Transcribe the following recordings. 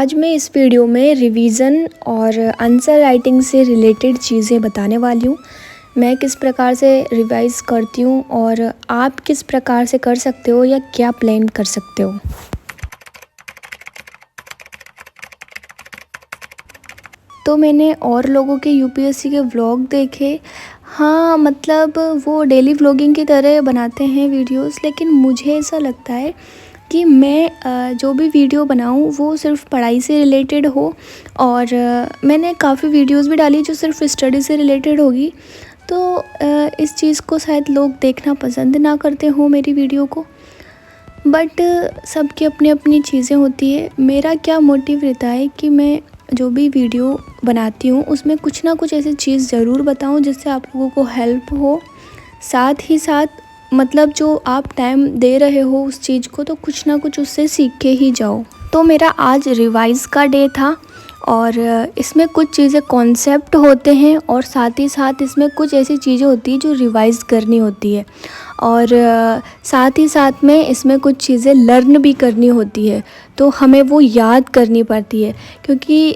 आज मैं इस वीडियो में रिवीजन और आंसर राइटिंग से रिलेटेड चीज़ें बताने वाली हूँ। मैं किस प्रकार से रिवाइज़ करती हूँ और आप किस प्रकार से कर सकते हो या क्या प्लान कर सकते हो। तो मैंने और लोगों के यूपीएससी के व्लॉग देखे। हाँ, मतलब वो डेली व्लॉगिंग की तरह बनाते हैं वीडियोस, लेकिन मुझे ऐसा लगता है कि मैं जो भी वीडियो बनाऊँ वो सिर्फ पढ़ाई से रिलेटेड हो। और मैंने काफ़ी वीडियोस भी डाली जो सिर्फ स्टडी से रिलेटेड होगी। तो इस चीज़ को शायद लोग देखना पसंद ना करते हो मेरी वीडियो को, बट सबकी अपनी अपनी चीज़ें होती है। मेरा क्या मोटिव रहता है कि मैं जो भी वीडियो बनाती हूँ उसमें कुछ ना कुछ ऐसी चीज़ ज़रूर बताऊँ जिससे आप लोगों को हेल्प हो। साथ ही साथ मतलब जो आप टाइम दे रहे हो उस चीज़ को, तो कुछ ना कुछ उससे सीख के ही जाओ। तो मेरा आज रिवाइज़ का डे था और इसमें कुछ चीज़ें कॉन्सेप्ट होते हैं और साथ ही साथ इसमें कुछ ऐसी चीज़ें होती हैं जो रिवाइज़ करनी होती है। और साथ ही साथ में इसमें कुछ चीज़ें लर्न भी करनी होती है, तो हमें वो याद करनी पड़ती है, क्योंकि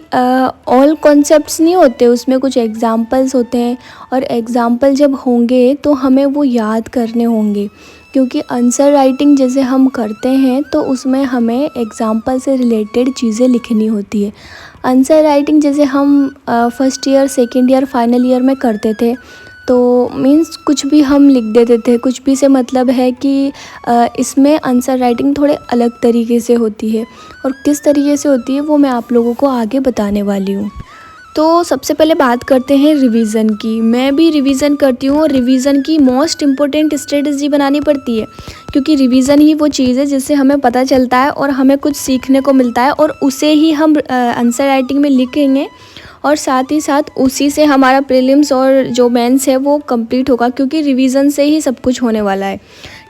ऑल कॉन्सेप्ट्स नहीं होते, उसमें कुछ एग्ज़ाम्पल्स होते हैं और एग्ज़ाम्पल जब होंगे तो हमें वो याद करने होंगे। क्योंकि आंसर राइटिंग जैसे हम करते हैं तो उसमें हमें एग्ज़ाम्पल से रिलेटेड चीज़ें लिखनी होती है। आंसर राइटिंग जैसे हम first year, second year, final year में करते थे, तो मीन्स कुछ भी हम लिख देते थे। कुछ भी से मतलब है कि इसमें आंसर राइटिंग थोड़े अलग तरीके से होती है, और किस तरीके से होती है वो मैं आप लोगों को आगे बताने वाली हूँ। तो सबसे पहले बात करते हैं रिवीजन की। मैं भी रिवीजन करती हूँ और रिवीजन की मोस्ट इम्पोर्टेंट स्ट्रेटजी बनानी पड़ती है, क्योंकि रिवीजन ही वो चीज़ है जिससे हमें पता चलता है और हमें कुछ सीखने को मिलता है, और उसे ही हम आंसर राइटिंग में लिखेंगे और साथ ही साथ उसी से हमारा प्रीलिम्स और जो मेंस है वो कंप्लीट होगा, क्योंकि रिवीजन से ही सब कुछ होने वाला है।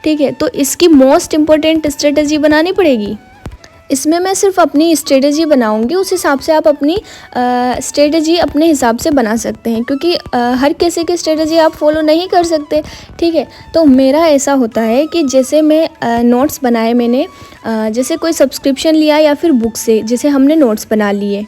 ठीक है, तो इसकी मोस्ट इम्पोर्टेंट स्ट्रेटजी बनानी पड़ेगी। इसमें मैं सिर्फ अपनी स्ट्रेटजी बनाऊंगी, उस हिसाब से आप अपनी स्ट्रेटजी अपने हिसाब से बना सकते हैं, क्योंकि हर किसी की स्ट्रेटजी आप फॉलो नहीं कर सकते। ठीक है, तो मेरा ऐसा होता है कि जैसे मैं नोट्स बनाए, मैंने जैसे कोई सब्सक्रिप्शन लिया या फिर बुक से जैसे हमने नोट्स बना लिए,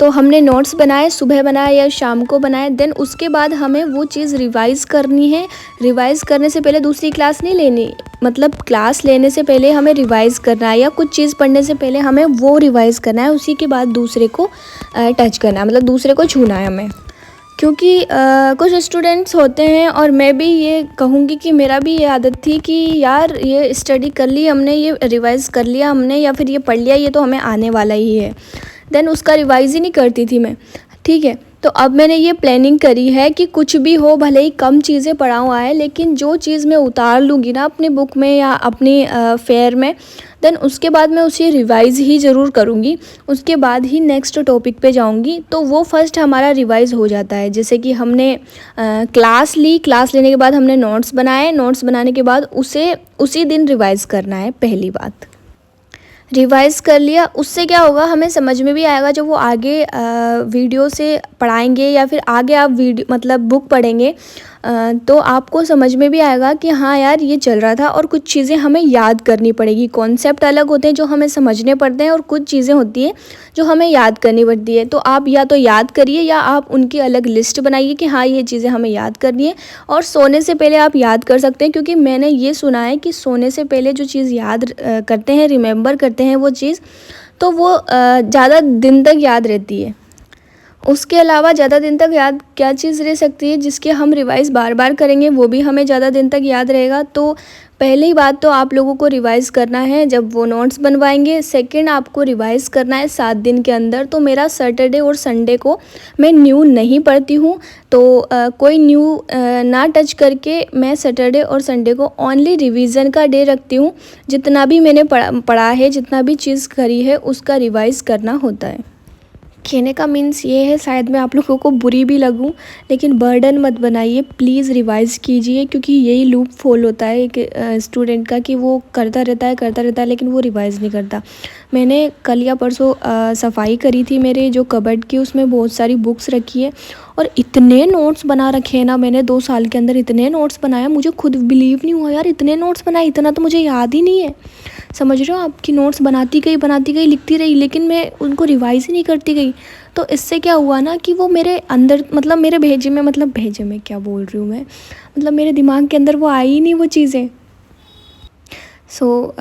तो हमने नोट्स बनाए, सुबह बनाए या शाम को बनाए, देन उसके बाद हमें वो चीज़ रिवाइज़ करनी है। रिवाइज़ करने से पहले दूसरी क्लास नहीं लेनी, मतलब क्लास लेने से पहले हमें रिवाइज़ करना है, या कुछ चीज़ पढ़ने से पहले हमें वो रिवाइज़ करना है, उसी के बाद दूसरे को टच करना है, मतलब दूसरे को छूना है हमें। क्योंकि कुछ स्टूडेंट्स होते हैं, और मैं भी ये कहूँगी कि मेरा भी ये आदत थी कि यार ये स्टडी कर ली हमने, ये रिवाइज़ कर लिया हमने, या फिर ये पढ़ लिया, ये तो हमें आने वाला ही है, देन उसका रिवाइज़ ही नहीं करती थी मैं। ठीक है, तो अब मैंने ये प्लानिंग करी है कि कुछ भी हो, भले ही कम चीज़ें पढ़ाऊँ आए, लेकिन जो चीज़ मैं उतार लूँगी ना अपनी बुक में या अपनी फेयर में, देन उसके बाद मैं उसे रिवाइज़ ही ज़रूर करूँगी। उसके बाद ही नेक्स्ट टॉपिक पे जाऊँगी, तो वो फर्स्ट हमारा रिवाइज़ हो जाता है। जैसे कि हमने क्लास ली, क्लास लेने के बाद हमने नोट्स बनाए, नोट्स बनाने के बाद उसे उसी दिन रिवाइज़ करना है। पहली बात रिवाइज़ कर लिया, उससे क्या होगा, हमें समझ में भी आएगा। जब वो आगे वीडियो से पढ़ाएंगे या फिर आगे आप वीडियो मतलब बुक पढ़ेंगे, तो आपको समझ में भी आएगा कि हाँ यार ये चल रहा था। और कुछ चीज़ें हमें याद करनी पड़ेगी। कॉन्सेप्ट अलग होते हैं जो हमें समझने पड़ते हैं, और कुछ चीज़ें होती हैं जो हमें याद करनी पड़ती है। तो आप या तो याद करिए या आप उनकी अलग लिस्ट बनाइए कि हाँ ये चीज़ें हमें याद करनी है, और सोने से पहले आप याद कर सकते हैं। क्योंकि मैंने ये सुना है कि सोने से पहले जो चीज़ याद करते हैं, रिमेंबर करते हैं वो चीज़, तो वो ज़्यादा दिन तक याद रहती है। उसके अलावा ज़्यादा दिन तक याद क्या चीज़ रह सकती है जिसके हम रिवाइज़ बार बार करेंगे, वो भी हमें ज़्यादा दिन तक याद रहेगा। तो पहली बात तो आप लोगों को रिवाइज़ करना है जब वो नोट्स बनवाएंगे। सेकंड, आपको रिवाइज़ करना है 7 दिन के अंदर। तो मेरा सैटरडे और संडे को मैं न्यू नहीं पढ़ती हूँ, तो कोई न्यू ना टच करके मैं सैटरडे और संडे को ओनली रिवीज़न का डे रखती हूँ। जितना भी मैंने पढ़ा है, जितना भी चीज़ करी है, उसका रिवाइज़ करना होता है। कहने का मीन्स ये है, शायद मैं आप लोगों को बुरी भी लगूं, लेकिन बर्डन मत बनाइए, प्लीज़ रिवाइज़ कीजिए। क्योंकि यही लूप फॉल होता है एक स्टूडेंट का कि वो करता रहता है लेकिन वो रिवाइज़ नहीं करता। मैंने कल या परसों सफाई करी थी मेरे जो कबर्ड की, उसमें बहुत सारी बुक्स रखी है, और इतने नोट्स बना रखे हैं ना मैंने 2 साल के अंदर, इतने नोट्स बनाए मुझे खुद बिलीव नहीं हुआ यार, इतने नोट्स बनाए, इतना तो मुझे याद ही नहीं है। समझ रहे हो, आपकी नोट्स बनाती गई लिखती रही, लेकिन मैं उनको रिवाइज़ ही नहीं करती गई। तो इससे क्या हुआ ना कि वो मेरे अंदर मतलब मेरे भेजे में क्या बोल रही हूँ मैं, मतलब मेरे दिमाग के अंदर वो आई ही नहीं वो चीज़ें। सो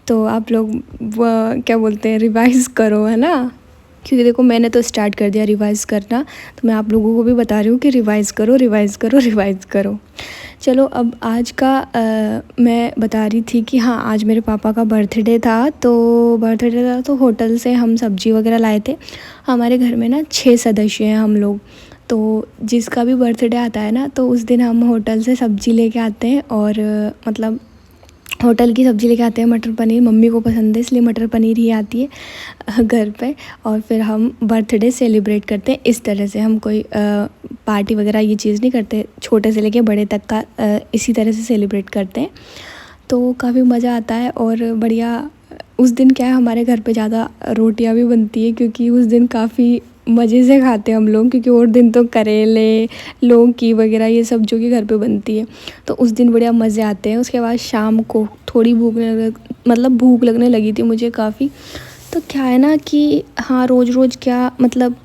तो आप लोग क्या बोलते हैं, रिवाइज़ करो, है ना, क्योंकि देखो मैंने तो स्टार्ट कर दिया रिवाइज़ करना, तो मैं आप लोगों को भी बता रही हूँ कि रिवाइज़ करो, रिवाइज़ करो, रिवाइज़ करो। चलो अब आज का मैं बता रही थी कि हाँ आज मेरे पापा का बर्थडे था, तो होटल से हम सब्ज़ी वगैरह लाए थे। हमारे घर में ना 6 सदस्य हैं हम लोग, तो जिसका भी बर्थडे आता है ना तो उस दिन हम होटल से सब्ज़ी लेके आते हैं, और मतलब होटल की सब्ज़ी लेके आते हैं। मटर पनीर मम्मी को पसंद है, इसलिए मटर पनीर ही आती है घर पे, और फिर हम बर्थडे सेलिब्रेट करते हैं इस तरह से। हम कोई पार्टी वगैरह ये चीज़ नहीं करते, छोटे से लेके बड़े तक का इसी तरह से सेलिब्रेट करते हैं। तो काफ़ी मज़ा आता है और बढ़िया। उस दिन क्या है, हमारे घर पे ज़्यादा रोटियां भी बनती है, क्योंकि उस दिन काफ़ी मज़े से खाते हैं हम लोग, क्योंकि और दिन तो करेले लौकी वगैरह ये सब जो कि घर पे बनती है, तो उस दिन बढ़िया मज़े आते हैं। उसके बाद शाम को थोड़ी भूख लगने लगी थी मुझे काफ़ी। तो क्या है ना कि हाँ रोज़ रोज़ क्या मतलब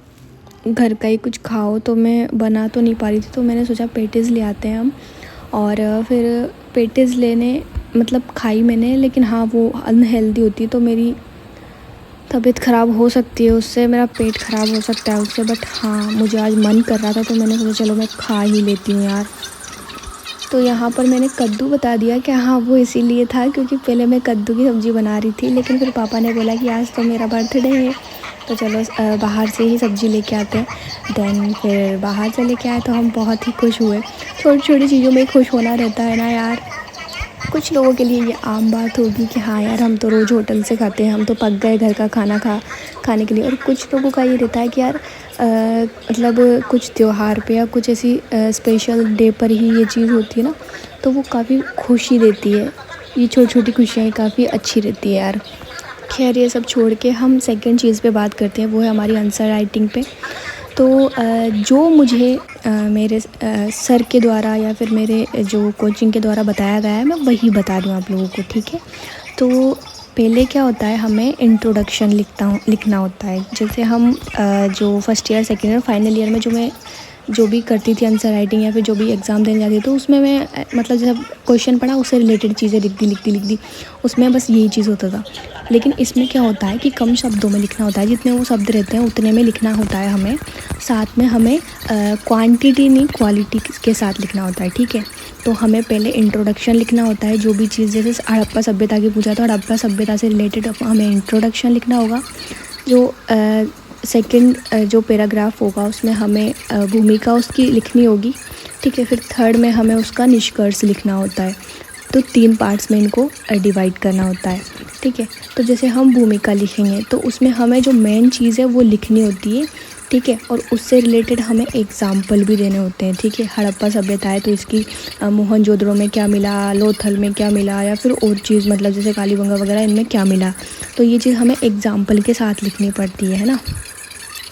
घर का ही कुछ खाओ, तो मैं बना तो नहीं पा रही थी, तो मैंने सोचा पेटीज़ ले आते हैं हम। और फिर पेटीज़ लेने मतलब खाई मैंने, लेकिन हाँ वो अनहेल्दी होती है, तो मेरी तबीयत ख़राब हो सकती है उससे, मेरा पेट ख़राब हो सकता है उससे। बट हाँ मुझे आज मन कर रहा था, तो मैंने सोचा चलो मैं खा ही लेती हूँ यार। तो यहाँ पर मैंने कद्दू बता दिया कि हाँ वो इसीलिए था क्योंकि पहले मैं कद्दू की सब्ज़ी बना रही थी, लेकिन फिर पापा ने बोला कि आज तो मेरा बर्थडे है, तो चलो बाहर से ही सब्ज़ी लेके आते हैं। देन फिर बाहर से लेके आए तो हम बहुत ही खुश हुए। छोटी छोटी चीज़ों में खुश होना रहता है ना यार। कुछ लोगों के लिए ये आम बात होगी कि हाँ यार हम तो रोज़ होटल से खाते हैं, हम तो पक गए घर का खाना खाने के लिए। और कुछ लोगों का ये रहता है कि यार मतलब कुछ त्यौहार पे या कुछ ऐसी स्पेशल डे पर ही ये चीज़ होती है ना, तो वो काफ़ी खुशी देती है। ये छोटी छोटी खुशियाँ काफ़ी अच्छी रहती है यार। खैर ये सब छोड़ के हम सेकंड चीज़ पे बात करते हैं, वो है हमारी आंसर राइटिंग पे। तो जो मुझे मेरे सर के द्वारा या फिर मेरे जो कोचिंग के द्वारा बताया गया है, मैं वही बता दूँ आप लोगों को, ठीक है। तो पहले क्या होता है, हमें इंट्रोडक्शन लिखना होता है। जैसे हम जो first year second year final year में जो भी करती थी आंसर राइटिंग या फिर जो भी एग्ज़ाम देने जाती थी, तो उसमें मैं मतलब जब क्वेश्चन पढ़ा उससे रिलेटेड चीज़ें लिख दी, उसमें बस यही चीज़ होता था। लेकिन इसमें क्या होता है कि कम शब्दों में लिखना होता है, जितने वो शब्द रहते हैं उतने में लिखना होता है हमें। साथ में हमें क्वांटिटी नहीं क्वालिटी के साथ लिखना होता है, ठीक है। तो हमें पहले इंट्रोडक्शन लिखना होता है, जो भी चीज़ जैसे हड़प्पा सभ्यता की पूछा तो हड़प्पा सभ्यता से रिलेटेड हमें इंट्रोडक्शन लिखना होगा। जो सेकंड जो पैराग्राफ होगा उसमें हमें भूमिका उसकी लिखनी होगी, ठीक है। फिर थर्ड में हमें उसका निष्कर्ष लिखना होता है। तो 3 पार्ट्स में इनको डिवाइड करना होता है, ठीक है। तो जैसे हम भूमिका लिखेंगे तो उसमें हमें जो मेन चीज़ है वो लिखनी होती है, ठीक है। और उससे रिलेटेड हमें एग्जाम्पल भी देने होते हैं, ठीक है। हड़प्पा सभ्यता है तो इसकी मोहनजोदड़ो में क्या मिला, लोथल में क्या मिला, या फिर और चीज़ मतलब जैसे कालीबंगा वगैरह इनमें क्या मिला, तो ये चीज़ हमें एग्जाम्पल के साथ लिखनी पड़ती है ना।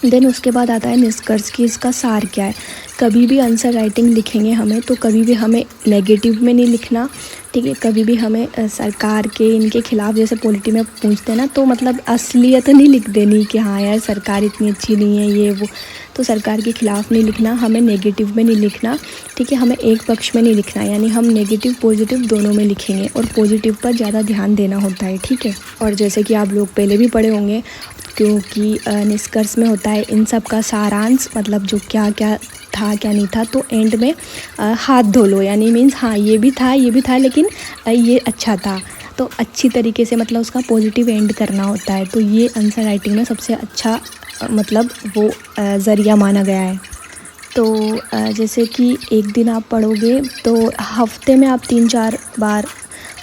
देन उसके बाद आता है निष्कर्ष की इसका सार क्या है। कभी भी आंसर राइटिंग लिखेंगे हमें तो कभी भी हमें नेगेटिव में नहीं लिखना, ठीक है। कभी भी हमें सरकार के इनके खिलाफ जैसे पॉलिटी में पूछते हैं ना, तो मतलब असलियत नहीं लिख देनी कि हाँ यार सरकार इतनी अच्छी नहीं है ये वो, तो सरकार के खिलाफ नहीं लिखना, हमें नेगेटिव में नहीं लिखना, ठीक है। हमें एक पक्ष में नहीं लिखना, यानी हम नेगेटिव पॉजिटिव दोनों में लिखेंगे और पॉजिटिव पर ज़्यादा ध्यान देना होता है, ठीक है। और जैसे कि आप लोग पहले भी पढ़े होंगे, क्योंकि निष्कर्ष में होता है इन सब का सारांश, मतलब जो क्या क्या था क्या नहीं था। तो एंड में हाथ धो लो, यानी मीन्स हाँ ये भी था लेकिन ये अच्छा था, तो अच्छी तरीके से मतलब उसका पॉजिटिव एंड करना होता है। तो ये आंसर राइटिंग में सबसे अच्छा मतलब वो ज़रिया माना गया है। तो जैसे कि एक दिन आप पढ़ोगे तो हफ्ते में आप 3-4 बार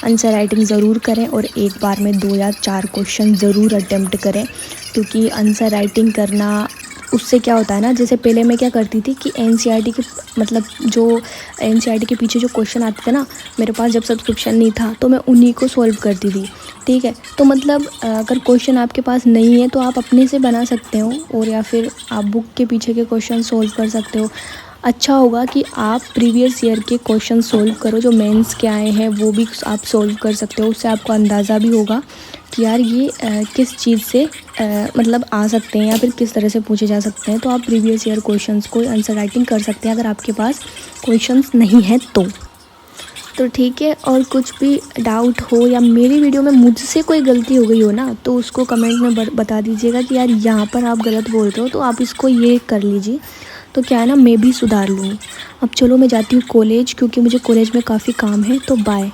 आंसर राइटिंग ज़रूर करें और एक बार में 2 या 4 क्वेश्चन ज़रूर अटेम्प्ट करें, क्योंकि आंसर राइटिंग करना उससे क्या होता है ना, जैसे पहले मैं क्या करती थी कि एनसीईआरटी के मतलब जो एनसीईआरटी के पीछे जो क्वेश्चन आते थे ना, मेरे पास जब सब्सक्रिप्शन नहीं था तो मैं उन्हीं को सॉल्व करती थी। ठीक है, तो मतलब अगर क्वेश्चन आपके पास नहीं है तो आप अपने से बना सकते हो, और या फिर आप बुक के पीछे के क्वेश्चन सॉल्व कर सकते हो। अच्छा होगा कि आप प्रीवियस ईयर के क्वेश्चन सॉल्व करो, जो मेंस के आए हैं वो भी आप सॉल्व कर सकते हो। उससे आपको अंदाज़ा भी होगा कि यार ये किस चीज़ से मतलब आ सकते हैं या फिर किस तरह से पूछे जा सकते हैं। तो आप प्रीवियस ईयर क्वेश्चंस को आंसर राइटिंग कर सकते हैं अगर आपके पास क्वेश्चंस नहीं है तो ठीक है। और कुछ भी डाउट हो या मेरी वीडियो में मुझसे कोई गलती हो गई हो ना, तो उसको कमेंट में बता दीजिएगा कि यार यहाँ पर आप गलत बोल रहे हो, तो आप इसको ये कर लीजिए। तो क्या है ना, मैं भी सुधार लूँगी। अब चलो मैं जाती हूँ कॉलेज, क्योंकि मुझे कॉलेज में काफ़ी काम है। तो बाय।